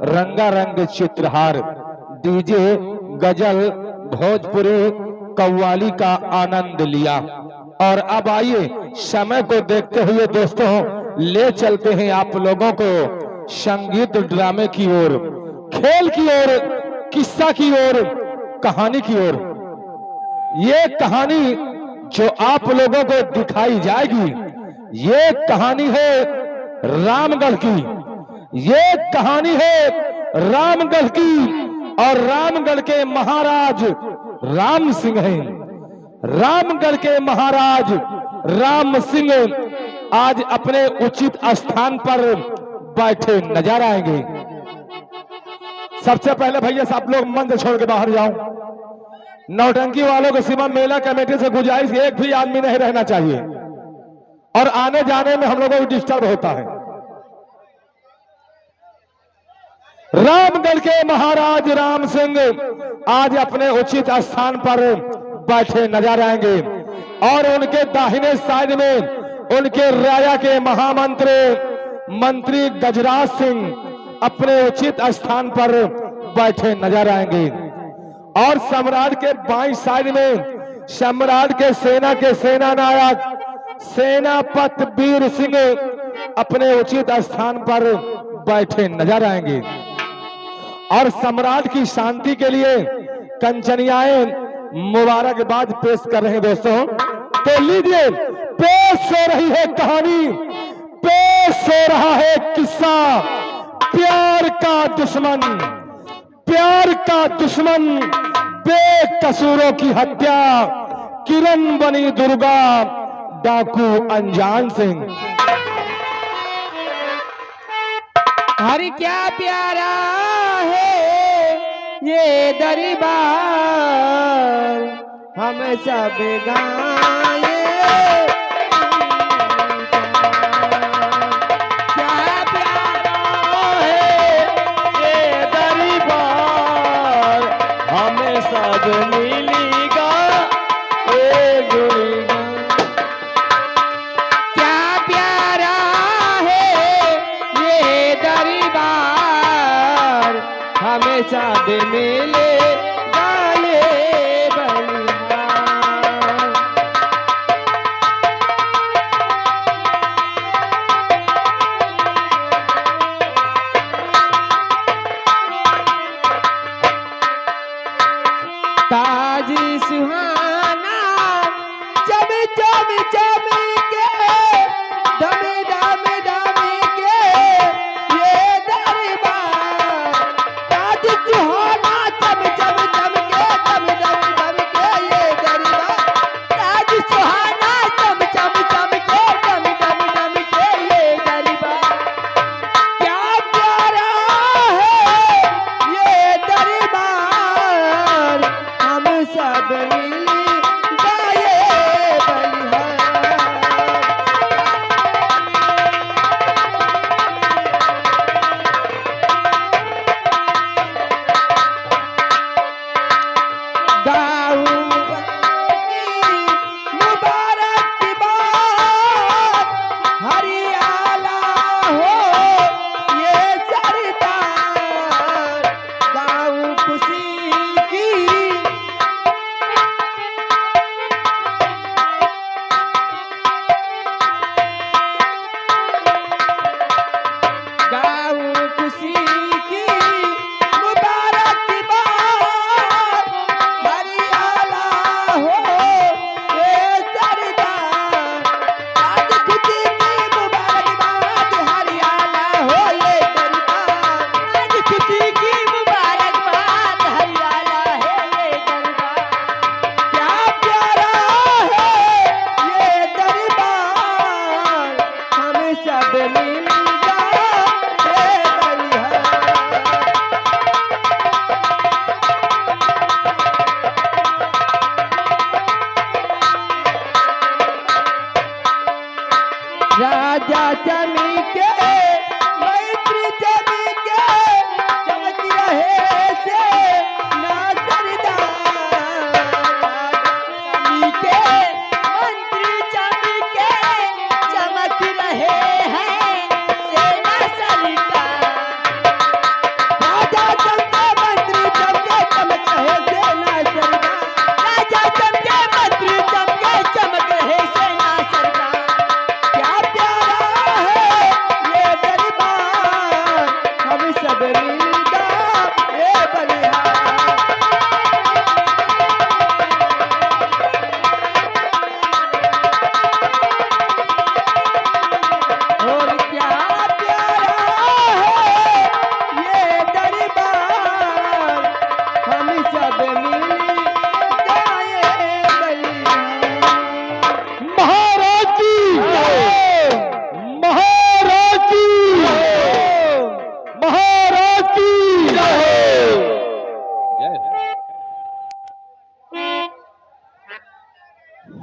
रंगारंग चित्रहार, डीजे, गजल, भोजपुरी, कव्वाली का आनंद लिया। और अब आइए समय को देखते हुए दोस्तों ले चलते हैं आप लोगों को संगीत ड्रामे की ओर, खेल की ओर, किस्सा की ओर, कहानी की ओर। ये कहानी जो आप लोगों को दिखाई जाएगी, ये कहानी है रामगढ़ की। ये कहानी है रामगढ़ की और रामगढ़ के महाराज राम सिंह हैं। रामगढ़ के महाराज राम सिंह आज अपने उचित स्थान पर बैठे नजर आएंगे। सबसे पहले भैया सब लोग मंच छोड़ के बाहर जाओ। नौटंकी वालों को सीमा मेला कमेटी से गुजारिश, एक भी आदमी नहीं रहना चाहिए और आने जाने में हम लोगों को डिस्टर्ब होता है। रामगढ़ के महाराज राम सिंह आज अपने उचित स्थान पर बैठे नजर आएंगे और उनके दाहिने साइड में उनके राजा के महामंत्री मंत्री गजराज सिंह अपने उचित स्थान पर बैठे नजर आएंगे और सम्राट के बाईं साइड में सम्राट के सेना नायक सेनापति वीर सिंह अपने उचित स्थान पर बैठे नजर आएंगे और सम्राट की शांति के लिए कंचनियाएं मुबारकबाद पेश कर रहे हैं दोस्तों। तो लीजिए, पेश हो रही है कहानी, पेश हो रहा है किस्सा, प्यार का दुश्मन। प्यार का दुश्मन, बेकसूरों की हत्या, किरण बनी दुर्गा, डाकू अनजान सिंह। हरि क्या प्यारा है ये दरबार, हम सब गाए। क्या प्यारा है ये दरबार, हमें सब मिलेगा ए जुड़ेगा। क्या प्यारा है ये दरबार, हमें सब मिलेगा ये बलिहार। ताजी सुहाना चम चम चम के, दम दम दम के ये दरबार। ताजी सुहाना चम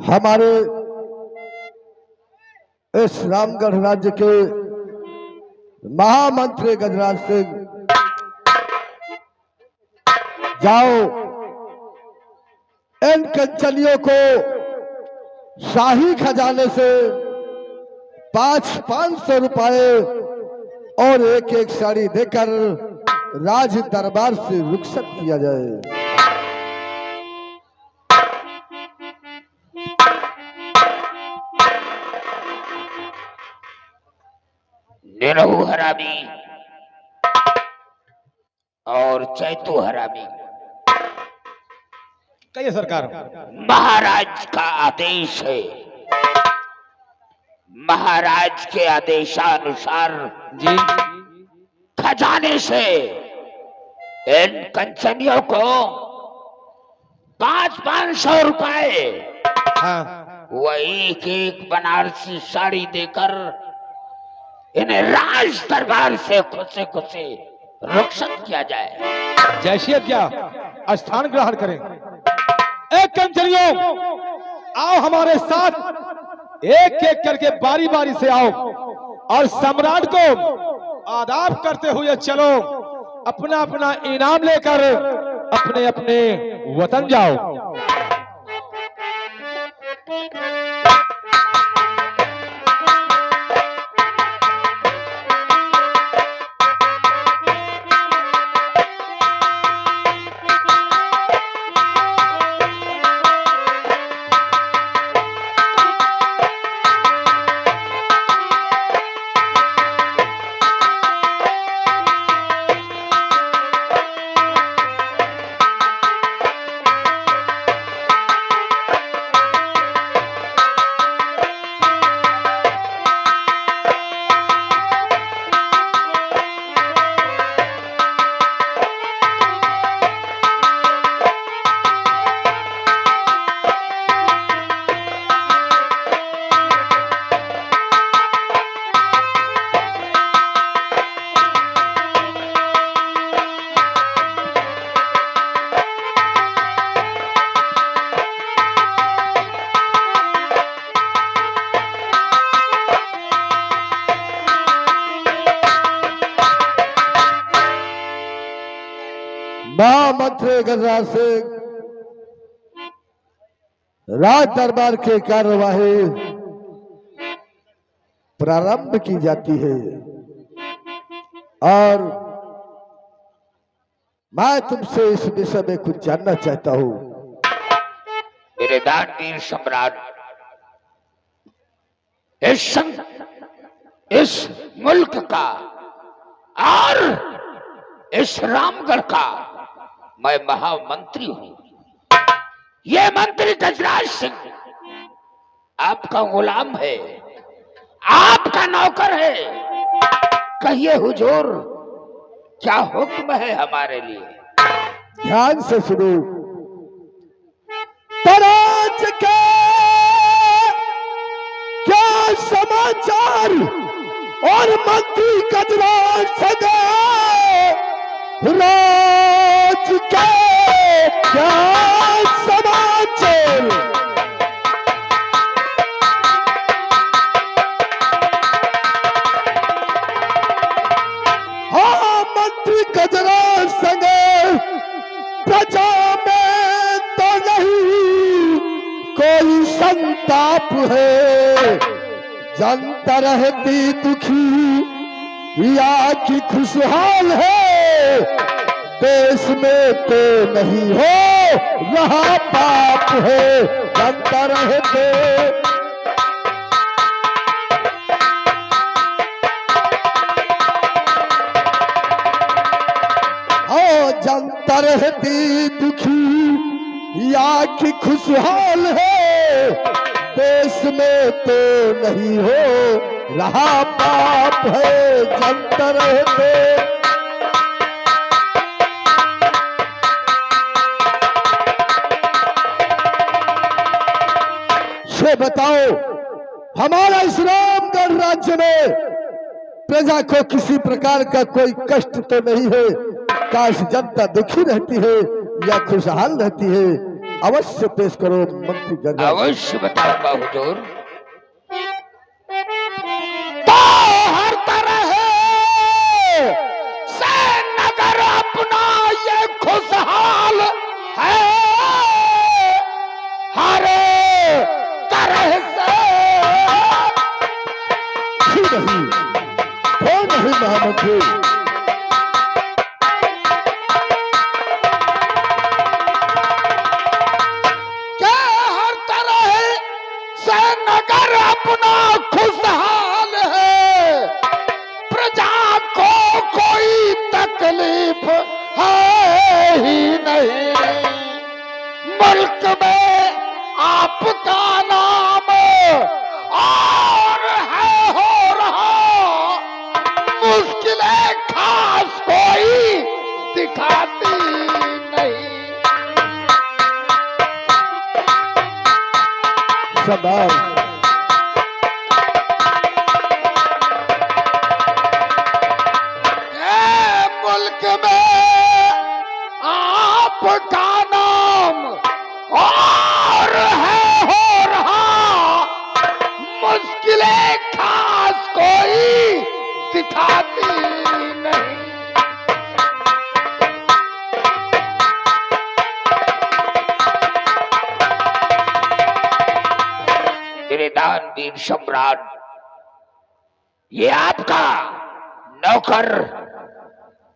हमारे इस रामगढ़ राज्य के महामंत्री गजराज सिंह, जाओ इन कंचनियों को शाही खजाने से 500 रुपए और एक एक साड़ी देकर राज दरबार से रुखसत किया जाए। निरहु हरामी और चैतु हरामी, कहिए सरकार। महाराज का आदेश है। महाराज के आदेशानुसार जी खजाने से इन कंचनियों को 500 रुपए हाँ। वही एक बनारसी साड़ी देकर इन्हें राज दरबार से खुशी खुशी रुखसत किया जाए। जैसे क्या स्थान ग्रहण करें। एक कंचनियों आओ हमारे साथ, एक एक करके बारी बारी से आओ और सम्राट को आदाब करते हुए चलो। अपना अपना इनाम लेकर अपने अपने वतन जाओ। महामंत्री गजराज सिंह, राज दरबार की कार्यवाही प्रारंभ की जाती है और मैं तुमसे इस विषय में कुछ जानना चाहता हूं। मेरे दानवीर सम्राट, इस मुल्क का और इस रामगढ़ का मैं महामंत्री हूं। ये मंत्री गजराज सिंह आपका गुलाम है, आपका नौकर है। कहिए हुजूर, क्या हुक्म है हमारे लिए? ध्यान से सुनो। तराज के क्या समाचार और मंत्री गजराज सिंह राज के क्या समाचार? हाँ मंत्री गजराज सिंह, प्रजा में तो नहीं कोई संताप है, जनता रहती दुखी या कि खुशहाल है। देश में तो नहीं हो रहा पाप है, जनता रहते जनता रहती दुखी या कि खुशहाल है। देश में तो नहीं हो रहा पाप है, जनता रहते से बताओ, हमारा इस रामगढ़ राज्य में प्रजा को किसी प्रकार का कोई कष्ट तो नहीं है? काश जनता दुखी रहती है या खुशहाल रहती है? अवश्य पेश करो मंत्री गणराज। अवश्य बताऊंगा हुजूर। तो हर तरह से नगर अपना ये खुशहाल है, हर तरह से। क्यों नहीं महामंत्री? क्या हर तरह से नगर अपना खुशहाल है, प्रजा को कोई तकलीफ है ही नहीं। मुल्क में आपका नाम और है हो रहा, मुश्किलें खास कोई दिखाती नहीं। शाबाश। मुल्क में आपका नाम और है हो रहा, मुश्किलें खास कोई दिखाती नहीं। मेरे दानवीर सम्राट, ये आपका नौकर,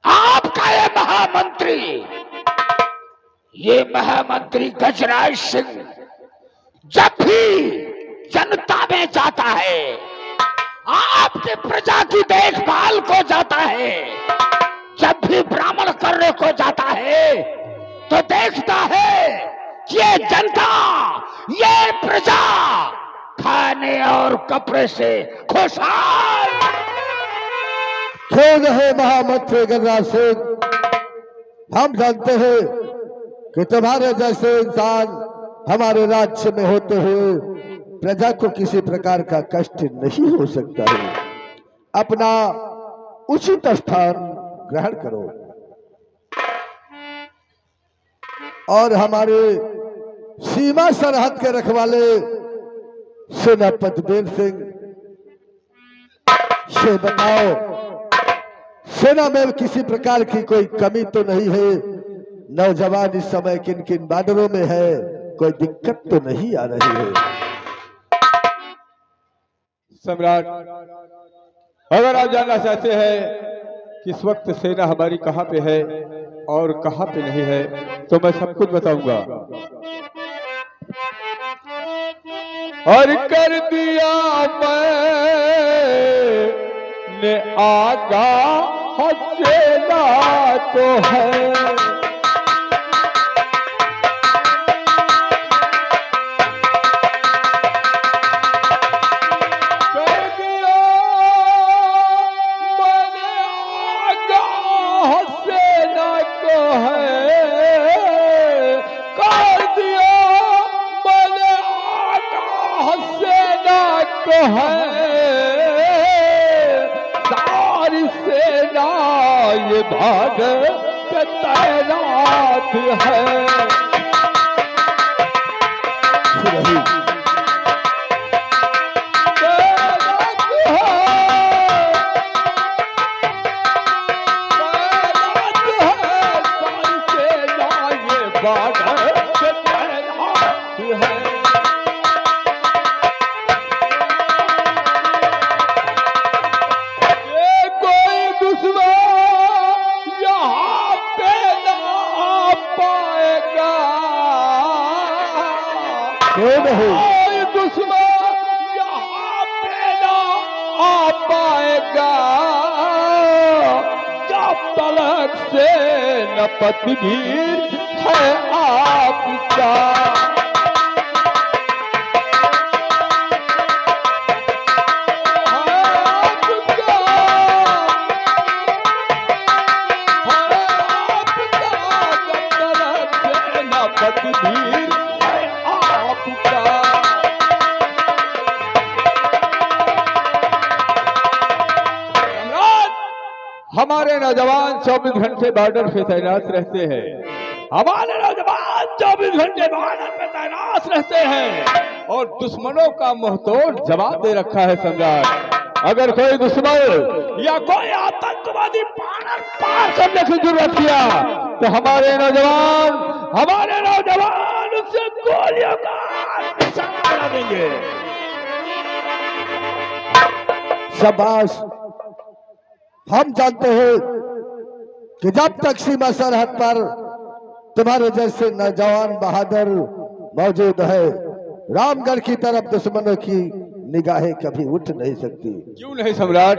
आपका ये महामंत्री, ये महामंत्री गजराज सिंह जब भी जनता में जाता है, आपके प्रजा की देखभाल को जाता है, जब भी ब्राह्मण करने को जाता है, तो देखता है कि ये जनता, ये प्रजा खाने और कपड़े से खुशहाल। क्यों रहे महामंत्री गणराज सिंह? हम जानते हैं कि तुम्हारे जैसे इंसान हमारे राज्य में होते हुए प्रजा को किसी प्रकार का कष्ट नहीं हो सकता है। अपना उचित स्थान ग्रहण करो और हमारे सीमा सरहद के रखवाले सेनापति वीर सिंह से बताओ, सेना में किसी प्रकार की कोई कमी तो नहीं है? नौजवान इस समय किन किन बादलों में है? कोई दिक्कत तो नहीं आ रही है? सम्राट, अगर आप जानना चाहते हैं कि इस वक्त सेना हमारी कहाँ पे है और कहाँ पे नहीं है, तो मैं सब कुछ बताऊंगा। और कर दिया मैंने आगाह सेना को है, सारी सेना ये भाग पे तैनात है। नहीं दुश्मन यहाँ पे ना आ पाएगा, जब तलक से न पतवीर है आपका। हमारे नौजवान 24 घंटे बॉर्डर पे तैनात रहते हैं। हमारे नौजवान 24 घंटे बहादुर पे तैनात रहते हैं और दुश्मनों का मुंहतोड़ जवाब दे रखा है सम्राट। अगर कोई दुश्मन या कोई आतंकवादी बॉर्डर पार करने की जरूरत किया तो हमारे नौजवान उससे गोलियों का निशाना बना देंगे। शाबाश। हम जानते हैं कि जब तक सीमा सरहद पर तुम्हारे जैसे नौजवान बहादुर मौजूद है, रामगढ़ की तरफ दुश्मनों की निगाहें कभी उठ नहीं सकती। क्यों नहीं सम्राट,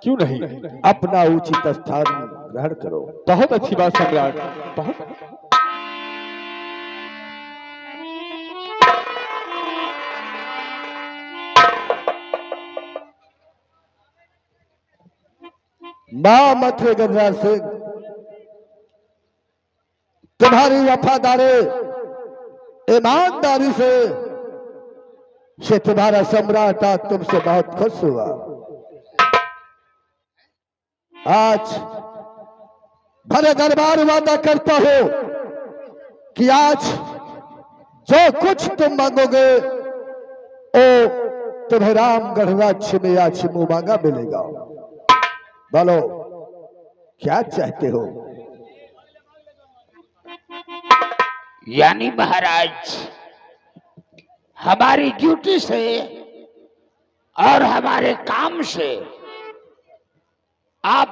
क्यों नहीं? अपना उचित स्थान ग्रहण करो। बहुत अच्छी बात सम्राट, बहुत। मां मंत्री गजराज सिंह, तुम्हारी वफादारी ईमानदारी से तुम्हारा सम्राट आज तुमसे बहुत खुश हुआ। आज भरे दरबार वादा करता हो कि आज जो कुछ तुम मांगोगे वो तुम्हें रामगढ़ राज्य में आज मुंह मांगा मिलेगा। बोलो क्या चाहते हो? यानी महाराज, हमारी ड्यूटी से और हमारे काम से आप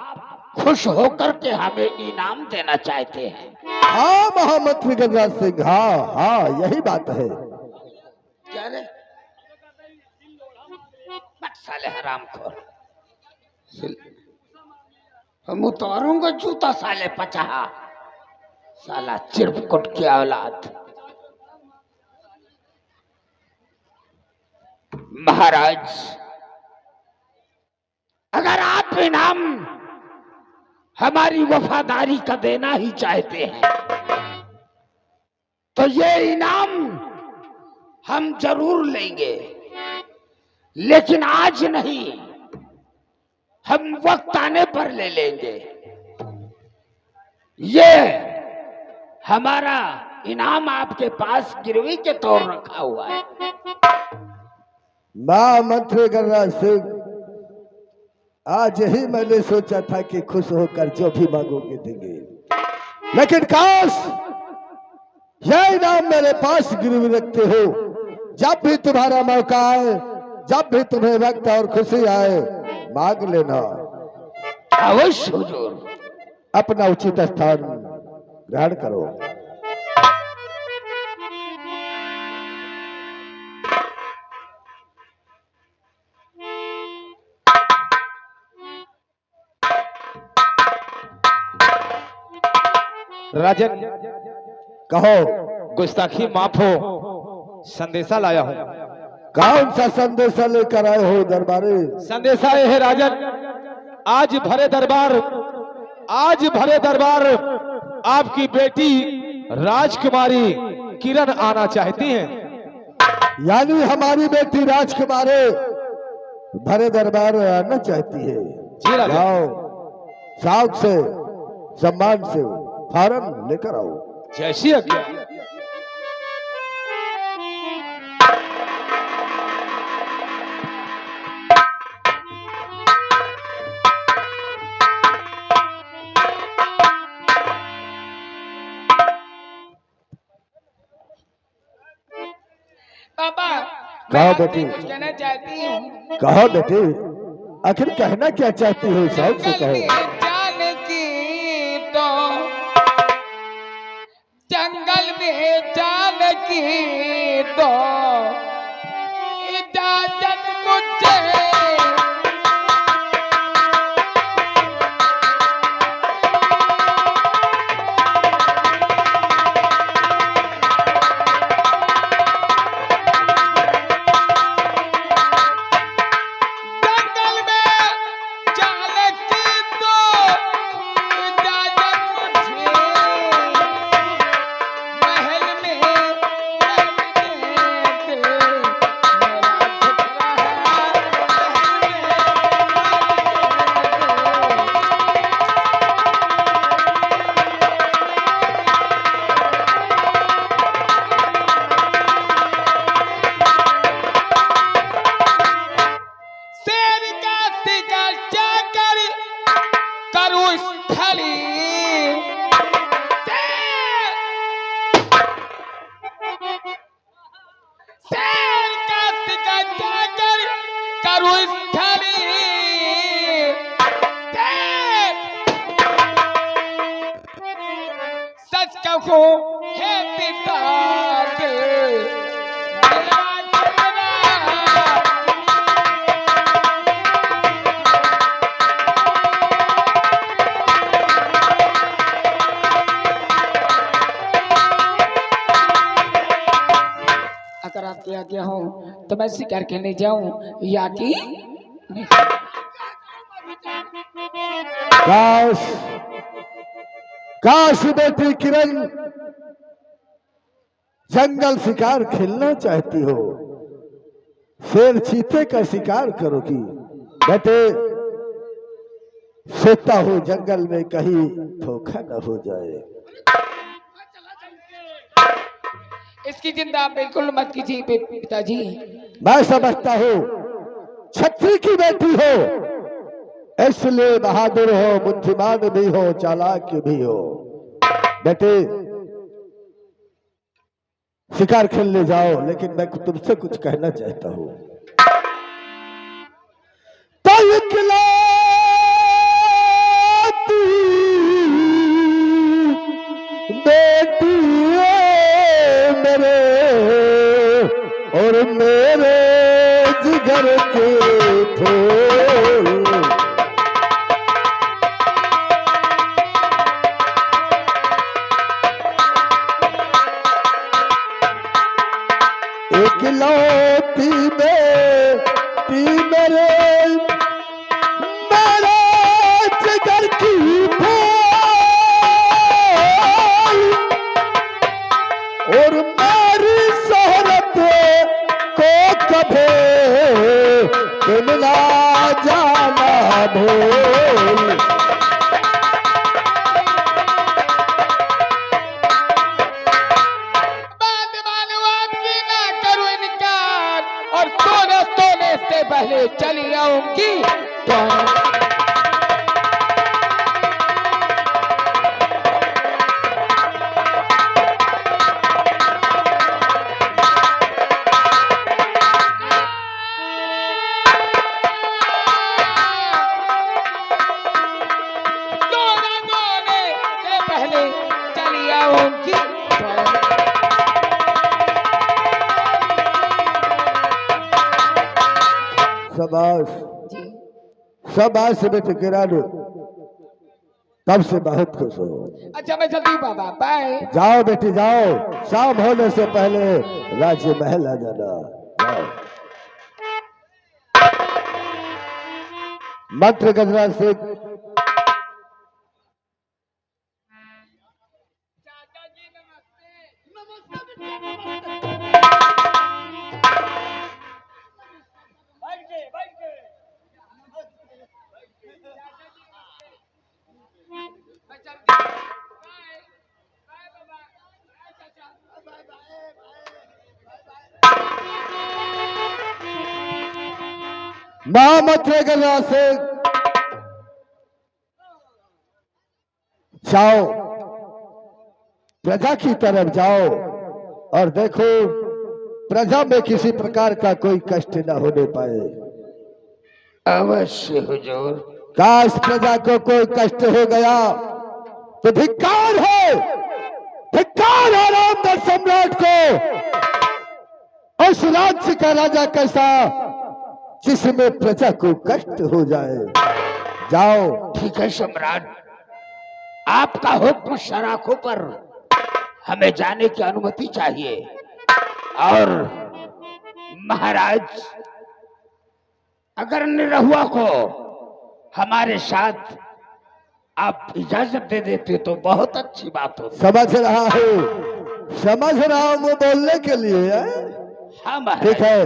खुश होकर के हमें इनाम देना चाहते हैं? हाँ महामंत्री गजराज सिंह, हाँ हाँ यही बात है। क्या रे? मत साले हरामखोर, हम उतारूंगा जूता साले पचाहा, साला चिरकुट की औलाद। महाराज, अगर आप इनाम हमारी वफादारी का देना ही चाहते हैं तो ये इनाम हम जरूर लेंगे, लेकिन आज नहीं, हम वक्त आने पर ले लेंगे। ये हमारा इनाम आपके पास गिरवी के तौर रखा हुआ है। महामंत्री गजराज सिंह, आज ही मैंने सोचा था कि खुश होकर जो भी मांगोगे देंगे, लेकिन काश यह इनाम मेरे पास गिरवी रखते हो। जब भी तुम्हारा मौका आए, जब भी तुम्हें वक्त और खुशी आए, मांग लेना। अवश्य हुजूर। अपना उचित स्थान ग्रहण करो। राजन, कहो। गुस्ताखी माफ हो, संदेशा लाया हूं। कौन सा संदेशा लेकर आए हो दरबारी? संदेशा यह है राजन, आज भरे दरबार आपकी बेटी राजकुमारी किरण आना चाहती हैं। यानी हमारी बेटी राजकुमारी भरे दरबार आना चाहती है। जी राजा। जाओ, शौक से सम्मान से फौरन लेकर आओ। जैसी आज्ञा। पापा, कहो बेटी। कुछ कहना चाहती हूँ। कहो बेटी, आखिर कहना क्या चाहती हो? शौक से कहो। जंगल में जाने की तो इजाजत मुझे। कहो है पिता दिल मेरा तेरा। अगर आपकी आज्ञा हो तो मैं शिकार खेलने जाऊं या कि नहीं? काश काश बेटी किरण जंगल शिकार खेलना चाहती हो, शेर चीते का शिकार करोगी। बेटे सोता हो जंगल में कहीं धोखा न हो जाए। इसकी चिंता बिल्कुल मत कीजिए पिताजी। मैं समझता हूँ छत्री की बेटी हो, इसलिए बहादुर हो, बुद्धिमान भी हो, चालाक भी हो। बेटे शिकार खेलने जाओ, लेकिन मैं तुमसे कुछ कहना चाहता हूँ। तो इकलौती बेटी है मेरे और मेरे जिगर के फूल। इकलौती बेटी मेरे मेरे जिगर की फूल और मेरी शोहरत को कभी तुम ना जाना भूल। बात मानो आपकी ना करूं इनकार और सोने से पहले चली आऊंगी तो सोने से पहले चली आऊंगी तो शाबाश जी। शाबाश बेटे किरण, तब से बहुत खुश हो। अच्छा मैं चलती हूँ बाबा, बाय। जाओ बेटी जाओ, शाम होने से पहले राज्य महल आ जाना। जाओ। मंत्र गजराज सिंह मैं चलती हूँ। बाय बाय बाबा, बाय चाचा, बाय बाय। महामंत्र गजराज सिंह जाओ, प्रजा की तरफ जाओ और देखो प्रजा में किसी प्रकार का कोई कष्ट न होने पाए। अवश्य हुजूर। काश प्रजा को कोई कष्ट हो गया तो धिक्कार है, धिक्कार है रामदर सम्राट को। उस राज्य का राजा कैसा जिसमें प्रजा को कष्ट हो जाए। जाओ। ठीक है सम्राट, आपका हुक्म शराखों पर हमें जाने की अनुमति चाहिए। और महाराज अगर निरहुआ को हमारे साथ आप इजाजत दे देते तो बहुत अच्छी बात होती। समझ रहा हूँ, समझ रहा हूँ, वो बोलने के लिए है। हाँ महाराज। ठीक है,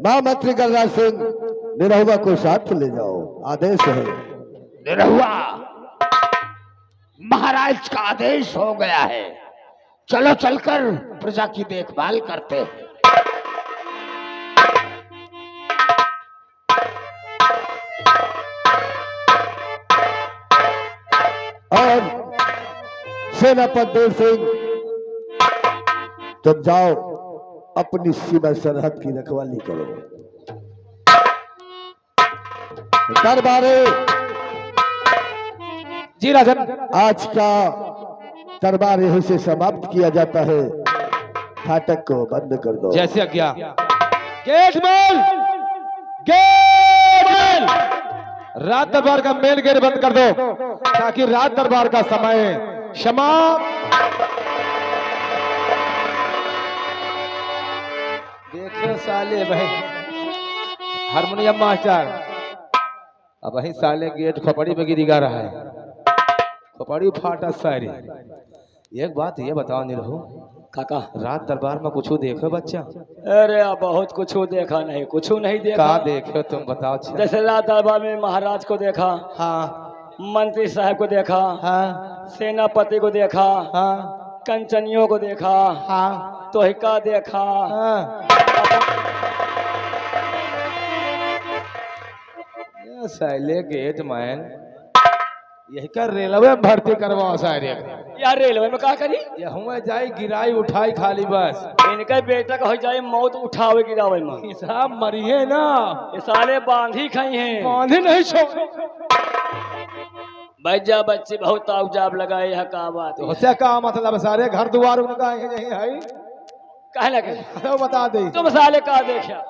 महामंत्री गजराज सिंह निरहुआ को साथ ले जाओ, आदेश है। निरहुआ, महाराज का आदेश हो गया है, चलो चलकर प्रजा की देखभाल करते हैं। और सेनापति सिंह तुम जाओ अपनी सीमा सरहद की रखवाली करो। दरबारे जी राजन। आज का दरबार यहीं से समाप्त किया जाता है। फाटक को बंद कर दो। जैसे आज्ञा। गेट मेल, गेट मेल, रात दरबार का मेन गेट बंद कर दो ताकि रात दरबार का समय समाप्त। देखो साले भाई हारमोनियम मास्टर, अब वही साले गेट खोपड़ी पे गिरी गा रहा है, खोपड़ी फाटा सारी। एक बात ये बताओ निरहु काका, रात दरबार में कुछ देखो बच्चा? अरे अब बहुत कुछ देखा नहीं, कुछ नहीं देखा। का देखो तुम बताओ? जैसे रात दरबार में महाराज को देखा, हाँ मंत्री साहब को देखा, हाँ सेनापति को देखा, हाँ कंचनियों को देखा, हाँ तोहिका देखा। हाँ। ये साले गेट मैन यही कर रेलवे में भर्ती करवाओ सारे। यार रेलवे में का करी? यहुँ जाई गिराई उठाई खाली बस। इनका बेटा का हो जाए मौत उठावे गिरावे में, साहब मरिए ना, ये साले बांधी खाई हैं। बांधे नहीं छोड़। भैया बच्चे बहुत ताउजाब लगाए, यह का बात है? उससे का मतलब सारे घर द्वार उनका यही है, कहे लगे बता दे। तुम साले का देखा?